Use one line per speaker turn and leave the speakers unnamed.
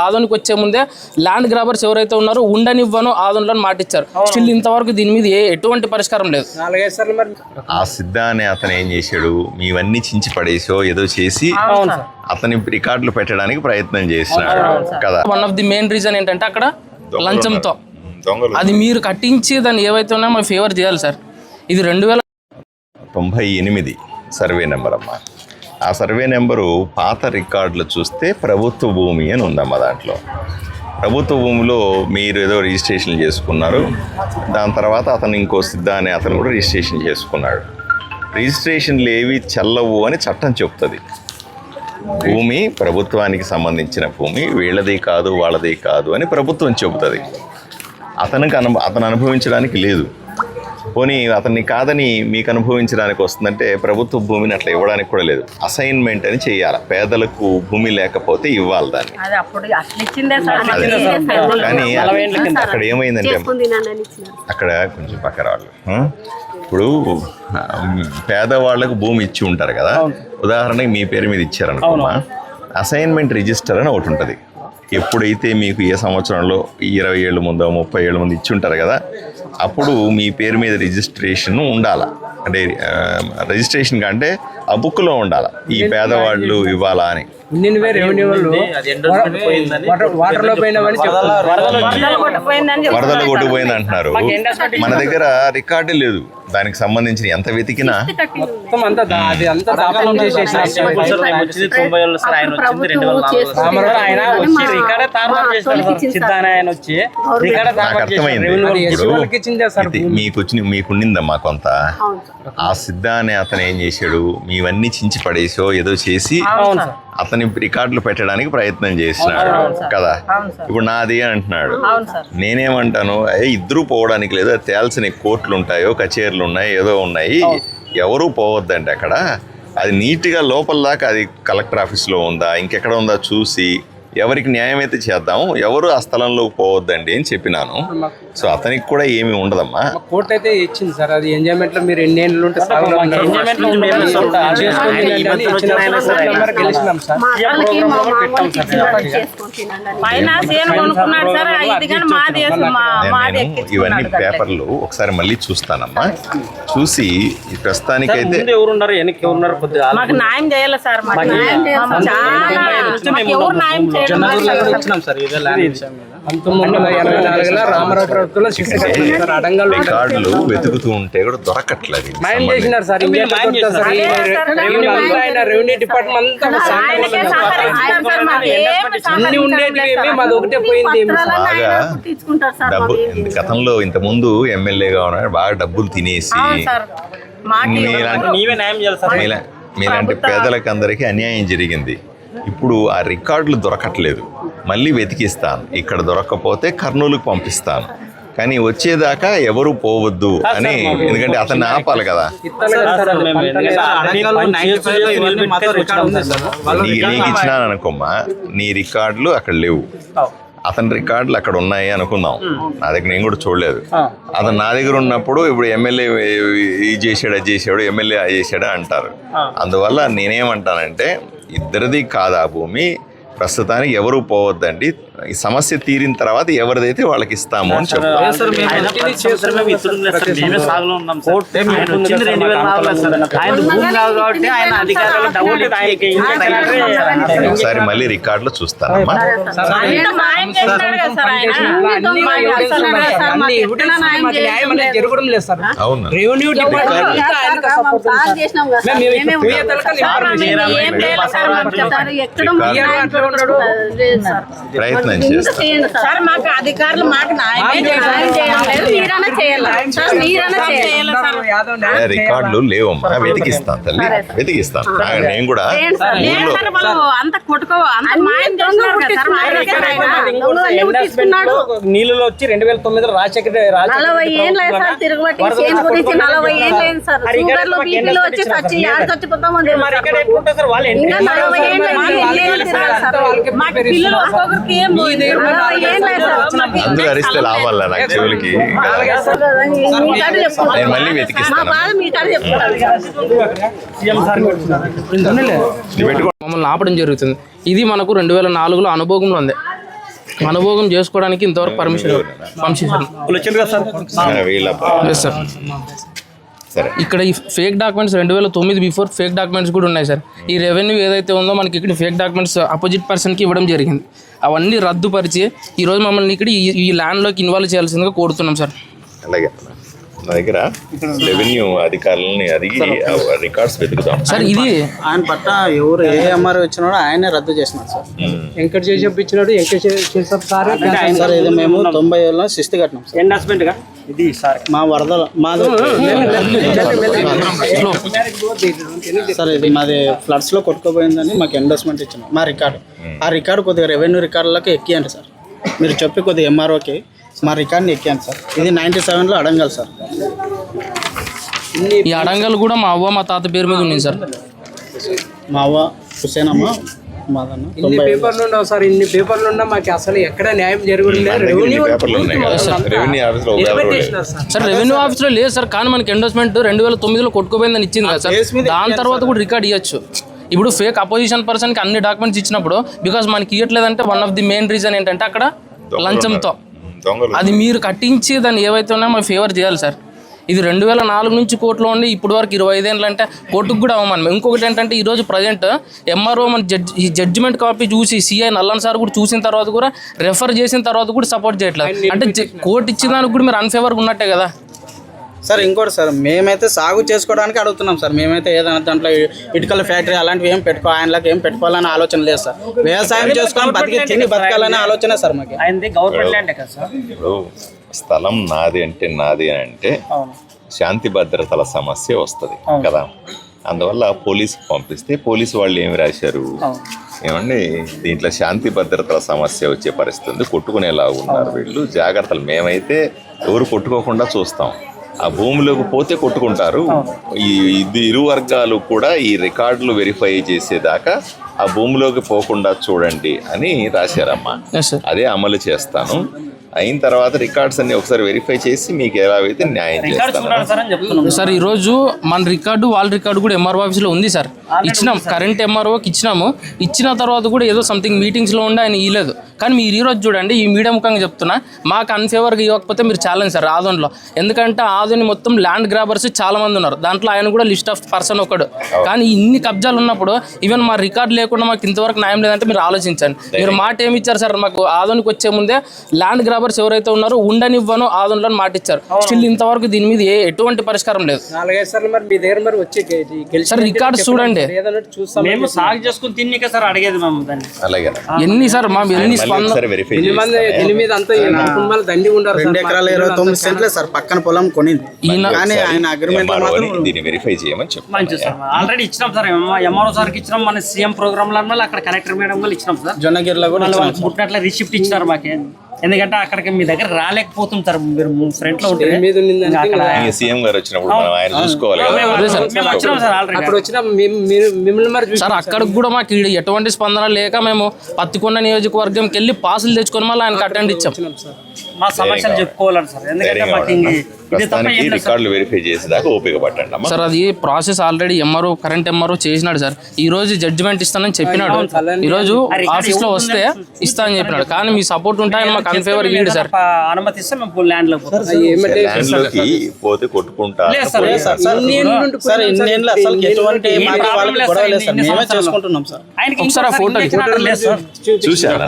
ఆదోనికి వచ్చే ముందే land grabbers ఎవరైతే ఉన్నారో ఉండనివ్వను ఆదోన్లో మాటిచ్చారు. స్టిల్ ఇంతవరకు దీని మీద ఎటువంటి పరిష్కారం లేదు.
ఆ సిద్ధ అనే అతను ఏం చేశాడు, మీవన్నీ చించి పడేసో ఏదో చేసి అతని రికార్డులు పెట్టడానికి ప్రయత్నం చేసినాడు కదా.
One of the main reason ఏంటంటే అక్కడ లంచంతో అది మీరు కట్టించి దాన్ని ఏవైతే ఉన్నాయో మా ఫేవర్ చేయాలి సార్. ఇది
2098 సర్వే నెంబర్ అమ్మా. ఆ సర్వే నెంబరు పాత రికార్డులు చూస్తే ప్రభుత్వ భూమి అని ఉందమ్మా. దాంట్లో ప్రభుత్వ భూమిలో మీరు ఏదో రిజిస్ట్రేషన్ చేసుకున్నారు. దాని తర్వాత అతను ఇంకో సిద్ధ అనే అతను కూడా రిజిస్ట్రేషన్ చేసుకున్నాడు. రిజిస్ట్రేషన్లు ఏవి చెల్లవు అని చట్టం చెప్తుంది. భూమి ప్రభుత్వానికి సంబంధించిన భూమి వీళ్ళది కాదు వాళ్ళది కాదు అని ప్రభుత్వం చెబుతుంది. అతను అనుభవించడానికి లేదు. పోనీ అతన్ని కాదని మీకు అనుభవించడానికి వస్తుందంటే ప్రభుత్వ భూమిని అట్లా ఇవ్వడానికి కూడా లేదు. అసైన్మెంట్ అని చెయ్యాలి. పేదలకు భూమి లేకపోతే ఇవ్వాలి దాన్ని. కానీ అక్కడ ఏమైందంటే అక్కడ కొంచెం పక్కన వాళ్ళు ఇప్పుడు పేదవాళ్లకు భూమి ఇచ్చి ఉంటారు కదా. ఉదాహరణకి మీ పేరు మీద ఇచ్చారనుకోమా, అసైన్మెంట్ రిజిస్టర్ అని ఒకటి ఉంటుంది. ఎప్పుడైతే మీకు ఏ సంవత్సరంలో 20 ఏళ్ళ ముందో 30 ఏళ్ళ ముందు ఇచ్చి ఉంటారు కదా, అప్పుడు మీ పేరు మీద రిజిస్ట్రేషన్ ఉండాలి. అంటే రిజిస్ట్రేషన్ కంటే ఆ బుక్లో ఉండాలి ఈ పేదవాళ్ళు ఇవ్వాలా అని. వరదలు కొట్టుకుపోయింది అంటున్నారు. మన దగ్గర రికార్డు లేదు దానికి సంబంధించిన. ఎంత వెతికినా నాకు అర్థమైంది. మీకుండిందమ్మా కొంత. ఆ సిద్ధ అనే అతను ఏం చేశాడు, మీవన్నీ చించి పడేసో ఏదో చేసి అతని రికార్డులు పెట్టడానికి ప్రయత్నం చేసినాడు కదా. ఇప్పుడు నాది అంటున్నాడు. నేనేమంటాను, ఇద్దరు పోవడానికి లేదు. అది తేల్సిన కోర్టులు ఉంటాయో కచేరీలు ఉన్నాయి ఏదో ఉన్నాయి, ఎవరూ పోవద్దండి అక్కడ. అది నీట్గా లోపల దాకా అది కలెక్టర్ ఆఫీస్లో ఉందా ఇంకెక్కడ ఉందా చూసి ఎవరికి న్యాయం అయితే చేద్దాము, ఎవరు ఆ స్థలంలోకి పోవద్దండి అని చెప్పినాను. సో అతనికి కూడా ఏమి ఉండదమ్మా.
కోర్టు అయితే ఇచ్చింది సార్. అది ఎంజాయ్మెంట్ లో మీరు ఎన్ని ఏళ్ళు ఉంటే
ఇవన్నీ పేపర్లు ఒకసారి మళ్ళీ చూస్తానమ్మా. చూసి ప్రస్తుతానికైతే
న్యాయం చేయాలి సార్.
రికార్డులు వెతుకుతూ ఉంటే కూడా దొరకట్లేదు.
రెవెన్యూ డిపార్ట్మెంట్
బాగా డబ్బు గతంలో ఇంత ముందు ఎమ్మెల్యేగా ఉన్నాడు, బాగా డబ్బులు తినేసి మీలాంటి పేదలకు అందరికీ అన్యాయం జరిగింది. ఇప్పుడు ఆ రికార్డులు దొరకట్లేదు. మళ్ళీ వెతికిస్తాను, ఇక్కడ దొరకకపోతే కర్నూలుకు పంపిస్తాను, కానీ వచ్చేదాకా ఎవరు పోవద్దు అని. ఎందుకంటే అతన్ని ఆపాలి కదా. నీకు ఇచ్చినాను అనుకోమ్మా, నీ రికార్డులు అక్కడ లేవు, అతని రికార్డులు అక్కడ ఉన్నాయి అనుకుందాం. నా దగ్గర నేను కూడా చూడలేదు. అతను నా దగ్గర ఉన్నప్పుడు ఇప్పుడు ఎమ్మెల్యే ఇది చేశాడు అది చేశాడు, ఎమ్మెల్యే అది చేశాడా అంటారు. అందువల్ల నేనేమంటానంటే ఇద్దరిది కాదు ఆ భూమి, ప్రస్తుతానికి ఎవరు పోవద్దండి. ఈ సమస్య తీరిన తర్వాత ఎవరిదైతే వాళ్ళకి ఇస్తాము అని చెప్తాను. ఒకసారి మళ్ళీ రికార్డులో చూస్తానమ్మా. అవును, ప్రయత్నం
సార్. మాకు అధికారులు మాకు
రికార్డులు లేవమ్మా, వెతికిస్తాను తల్లి, వెతికిస్తాను. నేను కూడా
నీళ్ళలో వచ్చి 2009 రాజశేఖర్
అందరూ అరిస్తే లాభాల నాకు చెవులకి. నేను మళ్ళీ వెతికిస్తాను.
మమ్మల్ని ఆపడం జరుగుతుంది. ఇది మనకు 2004లో అనుభవంలో ఉంది. అనుభోగం చేసుకోవడానికి ఇంతవరకు పర్మిషన్
వీళ్ళ
సార్.
సరే
ఇక్కడ ఈ fake documents 2009 before fake documents కూడా ఉన్నాయి సార్. ఈ రెవెన్యూ ఏదైతే ఉందో మనకి ఇక్కడ ఫేక్ డాక్యుమెంట్స్ అపోజిట్ పర్సన్కి ఇవ్వడం జరిగింది. అవన్నీ రద్దుపరిచి ఈరోజు మమ్మల్ని ఇక్కడ ఈ ల్యాండ్లోకి ఇన్వాల్వ్ చేయాల్సిందిగా కోరుతున్నాం సార్.
అలాగే నా దగ్గర రెవెన్యూ అధికారులని అడిగి రికార్డ్స్ వెతుకుతాం
సార్. ఇది
ఆయన పట్ట ఎవరు ఏ ఎంఆర్ వచ్చినాడో ఆయనే రద్దు చేసినారు సార్.
వెంకట చేసేపు ఇచ్చినాడు, వెంకట చేసేపు సార్
సార్ ఇది మేము 90 ఏళ్ళ శిస్తు కట్టినాం సార్.
ఎండాస్మెంట్ గా ఇది సార్
మా వరదలు మాది సార్, ఇది మాది ఫ్లడ్స్ లో కొట్టుకోపోయిందని మాకు ఎండోస్మెంట్ ఇచ్చినాం. మా రికార్డు ఆ రికార్డు కొద్దిగా రెవెన్యూ రికార్డులకి ఎక్కియండి సార్. మీరు చెప్పి కొద్దిగా ఎంఆర్ఓకి మా రికార్డ్ని ఎక్కియండి సార్. ఇది 97లో అడంగల్ సార్.
ఈ అడంగల్ కూడా మా అవ్వ మా తాత పేరు మీద ఉంది సార్.
మా అవ్వ హుసేనమ్మ మాదన్న
ఇన్ని పేపర్లు ఉండవు సార్, ఇన్ని పేపర్లు ఉన్నా మాకు అసలు ఎక్కడ న్యాయం జరగలేదు.
పేపర్లు ఉన్నాయి కదా రెవెన్యూ ఆఫీస్లో
సార్ రెవెన్యూ ఆఫీస్లో లేదు సార్. కానీ మనకి ఎండోస్మెంట్ 2009లో కొట్టుకుపోయిందని ఇచ్చింది కదా సార్. దాని తర్వాత కూడా రికార్డ్ ఇవ్వచ్చు. ఇప్పుడు ఫేక్ అపోజిషన్ పర్సన్కి అన్ని డాక్యుమెంట్స్ ఇచ్చినప్పుడు బికాస్ మనకి ఇవ్వట్లేదంటే one of the main reason ఏంటంటే అక్కడ లంచంతో అది మీరు కట్టించి దాన్ని ఏవైతే ఉన్నాయో మాకు ఫేవర్ చేయాలి సార్. ఇది 2004 నుంచి కోర్టులో ఉండి ఇప్పటి వరకు 25 ఏళ్ళు అంటే కోర్టుకు కూడా అవమానం. ఇంకొకటి ఏంటంటే ఈరోజు ప్రజెంట్ ఎంఆర్ఓ మన ఈ జడ్జిమెంట్ కాపీ చూసి సిఐ నల్లన్ సార్ కూడా చూసిన తర్వాత కూడా రెఫర్ చేసిన తర్వాత కూడా సపోర్ట్ చేయట్లేదు. అంటే కోర్టు ఇచ్చిన దానికి కూడా మీరు అన్ఫేవర్గా ఉన్నట్టే కదా
సార్. ఇంకోటి సార్, మేమైతే సాగు చేసుకోవడానికి అడుగుతున్నాం సార్. మేమైతే ఏదైనా దాంట్లో ఇటుకల ఫ్యాక్టరీ అలాంటివి ఏం ఆయనకి ఏం పెట్టుకోవాలనే ఆలోచన లేదు సార్. వ్యవసాయం చేసుకొని తిని బతకాలనే ఆలోచన సార్ మాకు.
గవర్నమెంట్ ల్యాండ్ కదా సార్.
ఇప్పుడు స్థలం నాది అంటే శాంతి భద్రతల సమస్య వస్తుంది కదా. అందువల్ల పోలీసుకి పంపిస్తే పోలీసు వాళ్ళు ఏమి రాశారు ఏమండి, దీంట్లో శాంతి భద్రతల సమస్య వచ్చే పరిస్థితి ఉంది, కొట్టుకునేలా ఉన్నారు వీళ్ళు, జాగ్రత్తలు. మేమైతే ఎవరు కొట్టుకోకుండా చూస్తాం. ఆ భూమిలోకి పోతే కొట్టుకుంటారు. ఈ ఇరు వర్గాలు కూడా ఈ రికార్డులు వెరిఫై చేసేదాకా ఆ భూమిలోకి పోకుండా చూడండి అని రాశారమ్మా. అదే అమలు చేస్తాను. అయిన తర్వాత రికార్డ్స్ అన్ని ఒకసారి వెరిఫై చేసి మీకు ఎలా అయితే న్యాయం చేస్తాను
సార్. ఈరోజు మన రికార్డు వాళ్ళ రికార్డు కూడా ఎంఆర్ఓ ఆఫీస్లో ఉంది సార్. ఇచ్చినాం, కరెంట్ ఎంఆర్ఓకి ఇచ్చినాము. ఇచ్చిన తర్వాత కూడా ఏదో సంథింగ్ మీటింగ్స్లో ఉండి ఆయన ఇవ్వలేదు. కానీ మీరు ఈరోజు చూడండి, ఈ మీడియా ముఖంగా చెప్తున్నా, మాకు అన్ఫేవర్గా ఇవ్వకపోతే మీరు ఛాలెంజ్ సార్ ఆదోన్లో. ఎందుకంటే ఆదోని మొత్తం ల్యాండ్ గ్రాబర్స్ చాలా మంది ఉన్నారు. దాంట్లో ఆయన కూడా లిస్ట్ ఆఫ్ పర్సన్ ఒకడు. కానీ ఇన్ని కబ్జాలు ఉన్నప్పుడు ఈవెన్ మా రికార్డు లేకుండా మాకు ఇంతవరకు న్యాయం లేదంటే మీరు ఆలోచించండి. మీరు మాట ఏమి ఇచ్చారు సార్ మాకు ఆదోనికి వచ్చే ముందే? ల్యాండ్ గ్రాబర్స్ ఎవరైతే ఉన్నారో ఉండనివ్వను ఆదోన్లో మాట ఇచ్చారు. స్టిల్ ఇంతవరకు దీని మీద ఎటువంటి పరిష్కారం లేదు.
4-5 సార్లు మరి మీ దగ్గర మరి వచ్చి
సార్ రికార్డ్స్ చూడండి.
మేము సాగు చేసుకుని తిన్నికే సార్ అడిగేది మేము దాన్ని.
అలాగే
ఎన్ని సార్ మా ఎన్ని
దీని మీద అంతా కుటుంబాలు దండి ఉండరు.
2 ఎకరాల 29 సెంట్లే సార్ పక్కన పొలం కొనింది. కానీ ఆయన అగ్రిమెంట్
దీన్ని వెరిఫై చేయమని చెప్పండి.
ఆల్రెడీ ఇచ్చినాం సార్, ఎంఆర్ఓ సార్కి ఇచ్చినాం. మన సీఎం ప్రోగ్రామ్ లో అక్కడ కలెక్టర్ మేడం కూడా ఇచ్చినాం సార్.
జొన్నగిరిలో కూడా
పుట్టినట్ల రిసిప్ట్ ఇచ్చినారు మాకే. ఎందుకంటే అక్కడికి మీ దగ్గర రాలేకపోతుంటారు, మీరు ఫ్రంట్ లో ఉంటే.
సీఎం గారు వచ్చినప్పుడు మనం ఆయన చూసుకోవాలి
అక్కడ వచ్చిన మిమ్మల్ని మరి
సార్. అక్కడికి కూడా మాకు ఎటువంటి స్పందన లేక మేము పత్తికొండ నియోజకవర్గంకి వెళ్ళి పాసులు తెచ్చుకొని మళ్ళీ ఆయనకు అటెండ్ ఇచ్చాం.
మా సమస్యలు చెప్పుకోవాలండి సార్. ఎందుకంటే మాకు
రికార్డులు వెరిఫై చేసేదాకా ఓపిక పట్టండి
సార్. అది process already MRO current MRO చేసినాడు సార్. ఈ రోజు జడ్జిమెంట్ ఇస్తానని చెప్పినాడు. ఈ రోజు ఆఫీస్ లో వస్తే ఇస్తా అని చెప్పినాడు. కానీ మీ సపోర్ట్ ఉంటే ఆయన మాకు అన్ఫేవర్ ఇవ్వడు సార్.
అనుమతిస్తే మేము ల్యాండ్ లో
పోతే కొట్టుకుంటారు.
చేసుకుంటున్నాం సార్.
ఒకసారి ఆ ఫోటో
చూసారా?